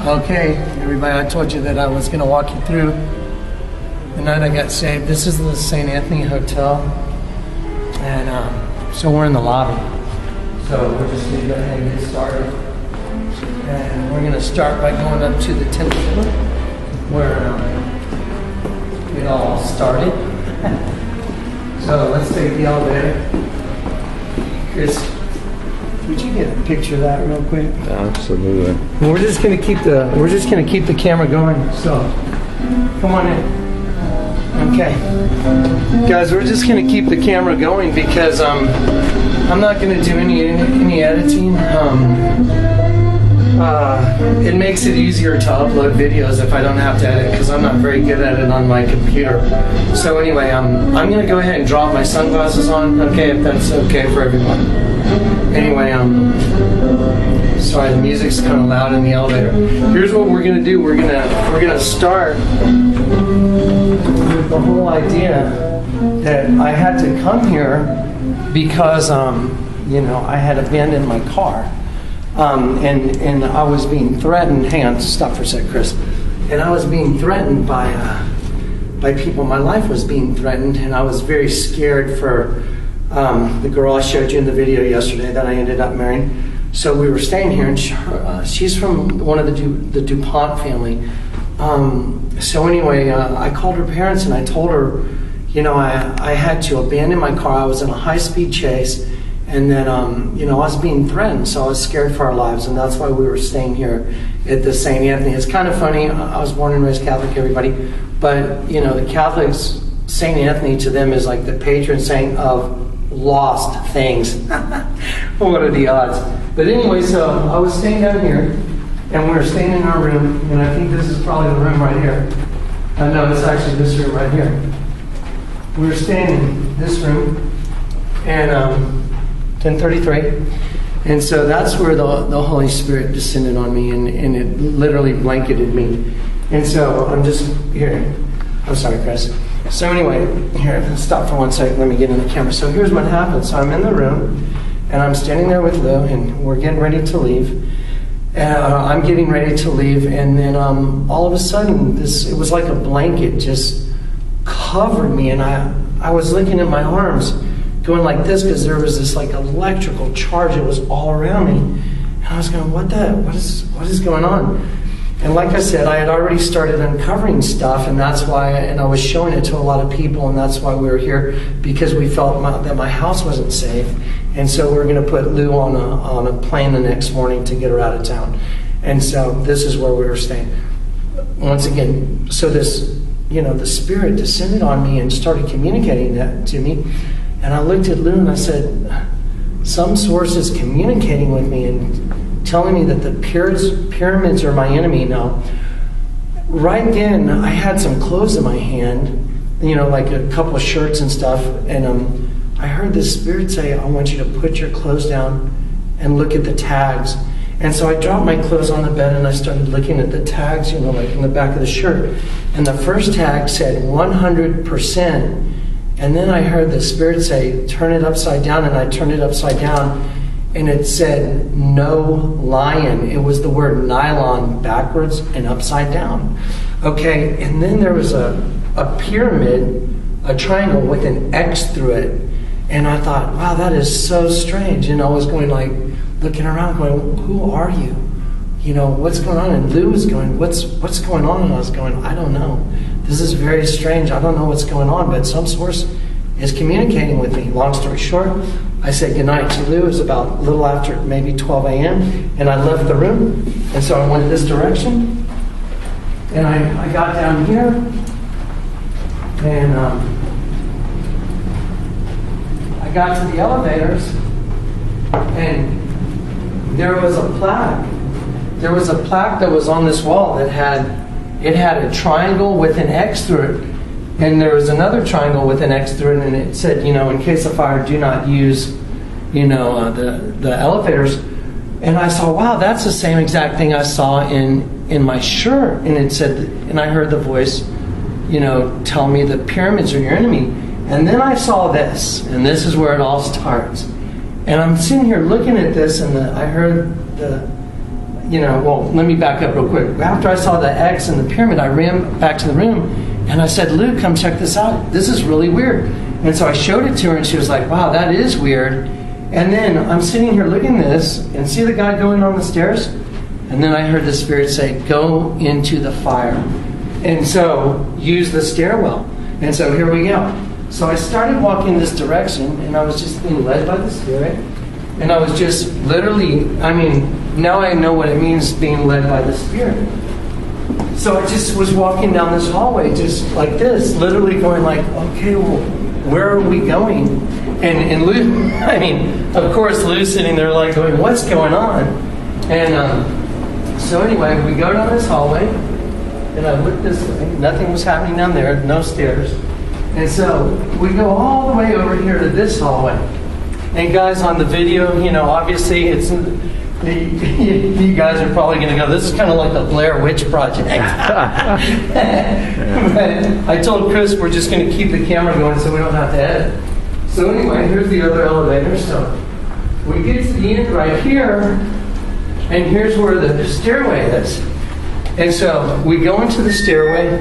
Okay, everybody, I told you that I was going to walk you through the night I got saved. This is the St. Anthony Hotel, and so we're in the lobby. So we're just going to go ahead and get started. And we're going to start by going up to the 10th floor, where it all started. So let's take the elevator. Chris, would you get a picture of that real quick? Absolutely. We're just gonna keep the camera going. So, come on in. Okay, guys, we're just gonna keep the camera going because I'm not gonna do any editing. It makes it easier to upload videos if I don't have to edit because I'm not very good at it on my computer. So anyway, I'm gonna go ahead and drop my sunglasses on. Okay, if that's okay for everyone. Anyway, sorry, the music's kind of loud in the elevator. Here's what we're gonna do. We're gonna start with the whole idea that I had to come here because I had abandoned my car, and I was being threatened. Hang on, stop for a sec, Chris. And I was being threatened by people. My life was being threatened, and I was very scared for. The girl I showed you in the video yesterday that I ended up marrying. So we were staying here, and she's from one of the DuPont family. So anyway, I called her parents and I told her, I had to abandon my car. I was in a high-speed chase, and then, I was being threatened, so I was scared for our lives, and that's why we were staying here at the St. Anthony. It's kind of funny. I was born and raised Catholic, everybody, but, the Catholics, St. Anthony to them is like the patron saint of lost things. What are the odds? But anyway, so I was staying down here, and we were staying in our room, and I think this is probably the room right here. No, it's actually this room right here. We were staying in this room, and 1033, and so that's where the Holy Spirit descended on me, and it literally blanketed me. And so I'm just here. I'm sorry, Chris. So anyway, here, stop for 1 second. Let me get in the camera. So here's what happened. So I'm in the room, and I'm standing there with Lou, and we're getting ready to leave. I'm getting ready to leave, and then all of a sudden, it was like a blanket just covered me, and I was looking at my arms, going like this, because there was this like electrical charge that was all around me, and I was going, what is going on? And like I said, I had already started uncovering stuff, and that's why, and I was showing it to a lot of people, and that's why we were here, because we felt that my house wasn't safe, and so we were going to put Lou on a plane the next morning to get her out of town. And so this is where we were staying. Once again, so this, the Spirit descended on me and started communicating that to me, and I looked at Lou and I said, some source is communicating with me and telling me that the pyramids are my enemy. Now, right then, I had some clothes in my hand, like a couple of shirts and stuff, and I heard the Spirit say, I want you to put your clothes down and look at the tags. And so I dropped my clothes on the bed and I started looking at the tags, like in the back of the shirt. And the first tag said 100%. And then I heard the Spirit say, turn it upside down, and I turned it upside down, and it said, no lion. It was the word nylon backwards and upside down. Okay, and then there was a pyramid, a triangle with an X through it. And I thought, wow, that is so strange. And I was going like, looking around going, who are you? What's going on? And Lou was going, what's going on? And I was going, I don't know. This is very strange. I don't know what's going on, but some source is communicating with me. Long story short, I said goodnight to Lou. It was about a little after maybe 12 a.m. and I left the room. And so I went this direction, and I got down here, and I got to the elevators, and there was a plaque. There was a plaque that was on this wall that had a triangle with an X through it. And there was another triangle with an X through it, and it said, in case of fire, do not use, the elevators. And I saw, wow, that's the same exact thing I saw in my shirt. And it said, and I heard the voice, tell me the pyramids are your enemy. And then I saw this, and this is where it all starts. And I'm sitting here looking at this, and I heard well, let me back up real quick. After I saw the X and the pyramid, I ran back to the room and I said, Lou, come check this out. This is really weird. And so I showed it to her and she was like, wow, that is weird. And then I'm sitting here looking at this and see the guy going on the stairs. And then I heard the Spirit say, go into the fire. And so use the stairwell. And so here we go. So I started walking this direction and I was just being led by the Spirit. And I was just literally, now I know what it means being led by the Spirit. So I just was walking down this hallway just like this, literally going like, okay, well, where are we going? And Lou, of course, Lou's sitting there like going, what's going on? And so anyway, we go down this hallway, and I look this way. Nothing was happening down there, no stairs. And so we go all the way over here to this hallway. And guys, on the video, obviously it's, you guys are probably going to go, this is kind of like the Blair Witch Project. But I told Chris we're just going to keep the camera going so we don't have to edit. So anyway, here's the other elevator. So we get to the end right here, and here's where the stairway is. And so we go into the stairway.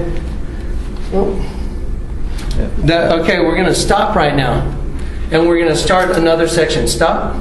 Okay, we're going to stop right now. And we're going to start another section. Stop.